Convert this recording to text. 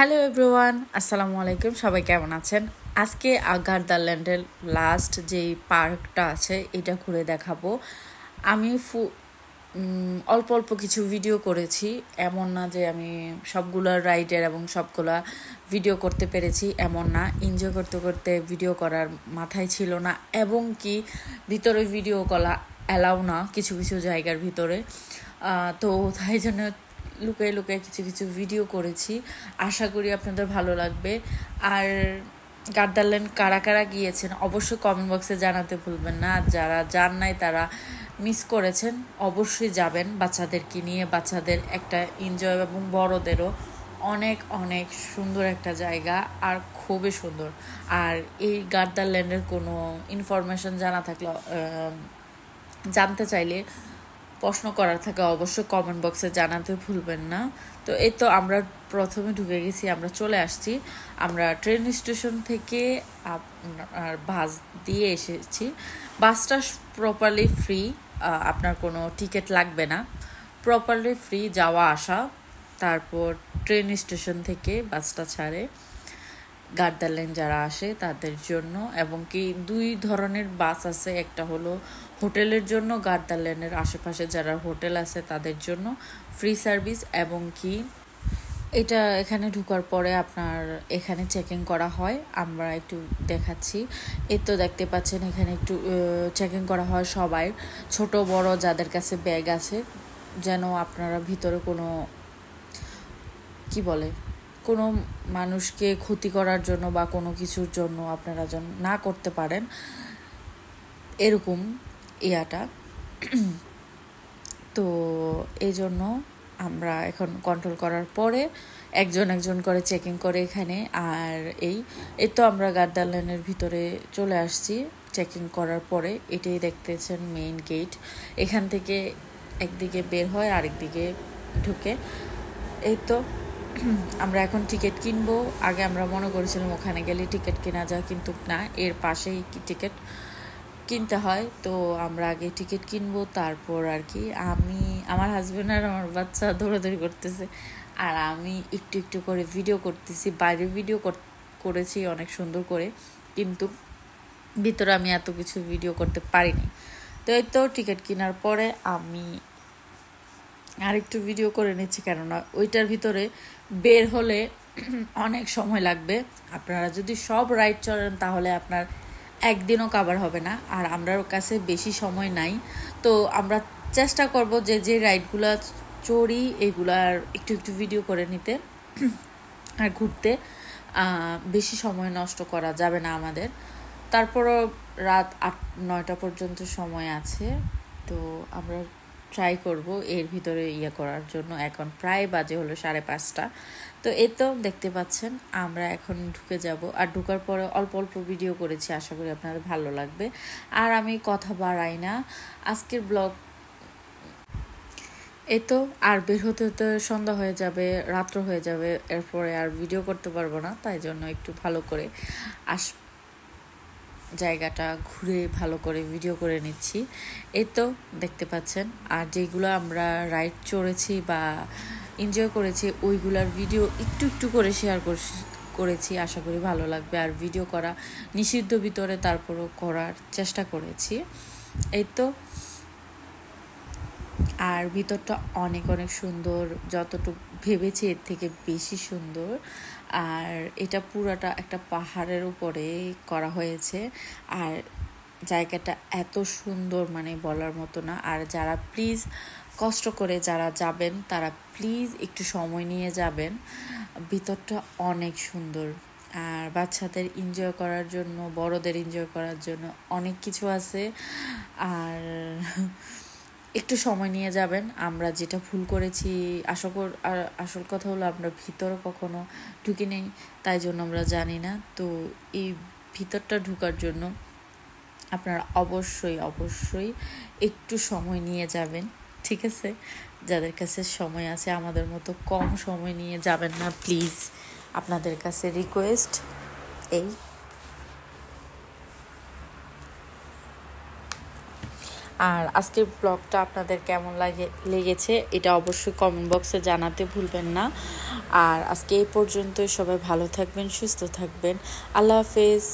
Hello everyone, আসসালামু আলাইকুম। সবাই কেমন আছেন? আজকে গার্দারল্যান্ডের লাস্ট যেই পার্কটা আছে এটা ঘুরে দেখাবো। আমি অল্প অল্প কিছু ভিডিও করেছি, এমন না যে আমি সবগুলা রাইডের এবং সবগুলা ভিডিও করতে পেরেছি, এমন না। এনজয় করতে করতে ভিডিও করার মাথায় ছিল না, এবং কি ভিতরে ভিডিও করা অ্যালাউ না কিছু কিছু জায়গার ভিতরে। তো তাই জন্য লুকায় লুকায় কিছু কিছু ভিডিও করেছি। আশা করি আপনাদের ভালো লাগবে। আর গার্দারল্যান্ড কারা কারা গিয়েছেন অবশ্যই কমেন্ট বক্সে জানাতে ভুলবেন না। আর যারা যান নাই, তারা মিস করেছেন, অবশ্যই যাবেন বাচ্চাদেরকে নিয়ে। বাচ্চাদের একটা এনজয় এবং বড়দেরও অনেক অনেক সুন্দর একটা জায়গা, আর খুবই সুন্দর। আর এই গার্দারল্যান্ডের কোনো ইনফরমেশন জানতে চাইলে, প্রশ্ন করার থাকে, অবশ্যই কমেন্ট বক্সে জানাতে ভুলবেন না। তো এই তো আমরা প্রথমে ঢুকে গেছি, আমরা চলে আসছি। আমরা ট্রেন স্টেশন থেকে আপনার বাস দিয়ে এসেছি। বাসটা প্রপারলি ফ্রি, আপনার কোনো টিকিট লাগবে না, প্রপারলি ফ্রি যাওয়া আসা। তারপর ট্রেন স্টেশন থেকে বাসটা ছাড়ে গার্দারল্যান্ড যারা আসে তাদের জন্য, এবং কি দুই ধরনের বাস আছে। একটা হলো হোটেলের জন্য, গার্দারল্যান্ডের আশেপাশে যারা হোটেল আছে তাদের জন্য ফ্রি সার্ভিস, এবং কি এটা এখানে ঢোকার পরে আপনার এখানে চেকিং করা হয়। আমরা একটু দেখাচ্ছি, এই তো দেখতে পাচ্ছেন এখানে একটু চেকিং করা হয় সবাই, ছোট বড় যাদের কাছে ব্যাগ আছে, যেন আপনারা ভিতরে কোনো মানুষকে ক্ষতি করার জন্য বা কোনো কিছুর জন্য আপনারা যেন না করতে পারেন, এরকম ইয়াটা। তো এই জন্য আমরা এখন কন্ট্রোল করার পরে একজন একজন করে চেকিং করে এখানে। আর এই তো আমরা গার্দারল্যান্ডের ভিতরে চলে আসছি চেকিং করার পরে। এটাই দেখতেছেন মেইন গেট, এখান থেকে একদিকে বের হয় আরেকদিকে ঢুকে। এই তো আমরা এখন টিকিট কিনবো। আগে আমরা মনে করেছিলাম ওখানে গেলে টিকিট কেনা যায়, কিন্তু না, এর পাশেই টিকিট কিনতে হয়। তো আমরা আগে টিকিট কিনবো, তারপর আর কি আমার হাজব্যান্ড আর আমার বাচ্চা দৌড়াদৌড়ি করতেছে, আর আমি একটু একটু করে ভিডিও করতেছি। বাইরে ভিডিও করেছি অনেক সুন্দর করে, কিন্তু ভিতরে আমি এত কিছু ভিডিও করতে পারিনি। তো এই তো টিকিট কেনার পরে আমি আরেকটু ভিডিও করে নিচ্ছি, কেননা ওইটার ভিতরে বের হলে অনেক সময় লাগবে। আপনারা যদি সব রাইড চড়েন তাহলে আপনার একদিনও কাভার হবে না, আর আমরার কাছে বেশি সময় নাই। তো আমরা চেষ্টা করব যে যে রাইডগুলো চড়ি এগুলার একটু একটু ভিডিও করে নিতে, আর ঘুরতে বেশি সময় নষ্ট করা যাবে না আমাদের। তারপরও রাত 8-9টা পর্যন্ত সময় আছে, তো আমরা ট্রাই করব এর ভিতরে করার জন্য। এখন প্রায় বাজে হলো 5:30। তো এই তো দেখতে পাচ্ছেন আমরা এখন ঢুকে যাব, আর ঢুকার পরে অল্প অল্প ভিডিও করেছি, আশা করি আপনাদের ভালো লাগবে। আর আমি কথা বাড়াই না, আজকের ব্লগ এই তো। আর বের হতে হতে সন্ধ্যা হয়ে যাবে, রাত্র হয়ে যাবে, এরপরে আর ভিডিও করতে পারবো না, তাই জন্য একটু ভালো করে জায়গাটা ঘুরে ভালো করে ভিডিও করে নিচ্ছি। এই তো দেখতে পাচ্ছেন। আর যেগুলো আমরা রাইড চড়েছি বা এনজয় করেছি ওইগুলার ভিডিও একটু একটু করে শেয়ার করেছি, আশা করি ভালো লাগবে। আর ভিডিও করা নিষিদ্ধ ভিতরে, তারপরও করার চেষ্টা করেছি। এই তো। আর ভিতরটা অনেক অনেক সুন্দর, যতটুকু ভেবেছি এর থেকে বেশি সুন্দর। আর এটা পুরাটা একটা পাহাড়ের উপরে করা হয়েছে, আর জায়গাটা এত সুন্দর মানে বলার মতো না। আর যারা প্লিজ কষ্ট করে যারা যাবেন তারা প্লিজ একটু সময় নিয়ে যাবেন, ভিতরটা অনেক সুন্দর। আর বাচ্চাদের এনজয় করার জন্য, বড়দের এনজয় করার জন্য অনেক কিছু আছে। আর একটু সময় নিয়ে যাবেন। আমরা যেটা ভুল করেছি, আসল কথা হলো আমরা ভিতরে কখনো ঢুকি নেই, তাই জন্য আমরা জানি না। তো এই ভিতরটা ঢুকার জন্য আপনারা অবশ্যই অবশ্যই একটু সময় নিয়ে যাবেন, ঠিক আছে? যাদের কাছে সময় আছে, আমাদের মতো কম সময় নিয়ে যাবেন না প্লিজ, আপনাদের কাছে রিকোয়েস্ট। আর আজকের ব্লগটা আপনাদের কেমন লেগেছে এটা অবশ্যই কমেন্ট বক্সে জানাতে ভুলবেন না। আর আজকে এই পর্যন্তই। সবাই ভালো থাকবেন, সুস্থ থাকবেন। আল্লাহ হাফেজ।